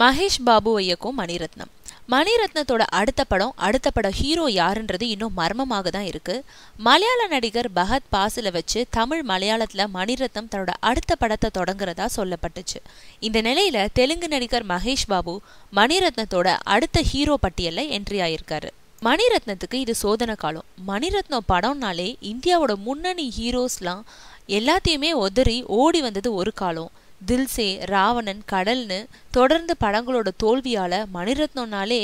மகேஷ் பாபு இயக்கும் மணிரத்னம். மணிரத்னத்தோட அடுத்த படம் ஹீரோ யாருன்றது இன்னும் மர்மமாக தான் இருக்கு. மலையாள நடிகர் பஹத் பாசில வச்சு தமிழ் மலையாளத்துல மணிரத்னம் தன்னோட அடுத்த படத்தை தொடங்குறதா சொல்லப்பட்டுச்சு. இந்த நிலையில தெலுங்கு நடிகர் மகேஷ் பாபு மணிரத்னத்தோட அடுத்த ஹீரோ பட்டியல்ல என்ட்ரி ஆயிருக்காரு. மணிரத்னத்துக்கு இது சோதனை காலம். மணிரத்னம் படம்னாலே இந்தியாவோட முன்னணி ஹீரோஸ்லாம் எல்லாத்தையுமே உதறி ஓடி வந்தது ஒரு காலம். தில்சே, ராவணன், கடல்னு தொடர்ந்து படங்களோட தோல்வியால மணிரத்னம்னாலே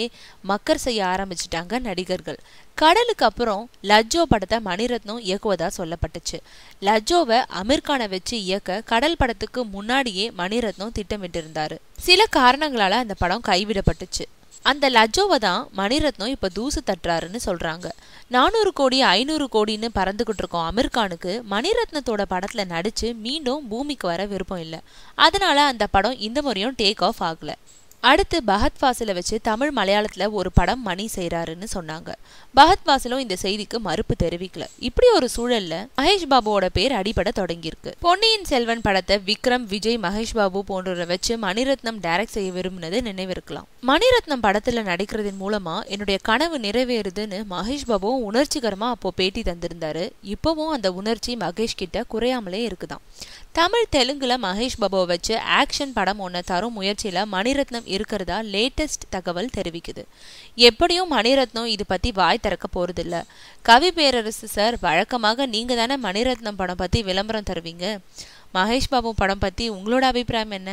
மக்கர் செய்ய ஆரம்பிச்சிட்டாங்க நடிகர்கள். கடலுக்கு அப்புறம் லஜ்ஜோ படத்தை மணிரத்னம் இயக்குவதா சொல்லப்பட்டுச்சு. லஜ்ஜோவை அமீர்கானை வச்சு இயக்க கடல் படத்துக்கு முன்னாடியே மணிரத்னம் திட்டமிட்டு இருந்தாரு. சில காரணங்களால அந்த படம் கைவிடப்பட்டுச்சு. அந்த லஜ்ஜோவை தான் மணிரத்னம் இப்ப தூசு தட்டுறாருன்னு சொல்றாங்க. 400 கோடி 500 கோடின்னு பறந்துகிட்டு இருக்கோம் அமீர்கானுக்கு மணிரத்னத்தோட படத்துல நடிச்சு மீண்டும் பூமிக்கு வர விருப்பம் இல்லை. அதனால அந்த படம் இந்த முறையும் டேக் ஆஃப் ஆகல. அடுத்து பஹத் பாசில வச்சு தமிழ் மலையாளத்துல ஒரு படம் மணி செய்யறாருன்னு சொன்னாங்க. பஹத் பாசிலும் இந்த செய்திக்கு மறுப்பு தெரிவிக்கல. இப்படி ஒரு சூழல்ல மகேஷ் பாபுவோட பேர் அடிபட தொடங்கியிருக்கு. பொன்னியின் செல்வன் படத்தை விக்ரம், விஜய், மகேஷ் பாபு போன்றவரை வச்சு மணிரத்னம் டைரக்ட் செய்ய விரும்பினது நினைவிருக்கலாம். மணிரத்னம் படத்துல நடிக்கிறதன் மூலமா என்னுடைய கனவு நிறைவேறுதுன்னு மகேஷ் பாபுவும் உணர்ச்சிகரமா அப்போ பேட்டி தந்திருந்தாரு. இப்பவும் அந்த உணர்ச்சி மகேஷ் கிட்ட குறையாமலே இருக்குதான். தமிழ், தெலுங்குல மகேஷ் பாபுவை வச்சு ஆக்ஷன் படம் ஒன்று தரும் முயற்சியில மணிரத்னம் இருக்கிறதா லேட்டஸ்ட் தகவல் தெரிவிக்குது. எப்படியும் மணிரத்னம் இது பத்தி வாய் திறக்க போறதில்ல. கவி பேரரசு சார், வழக்கமாக நீங்க தானே மணிரத்னம் படம் பத்தி விளம்பரம் தருவீங்க. மகேஷ் பாபு படம் பத்தி உங்களோட அபிப்பிராயம் என்ன?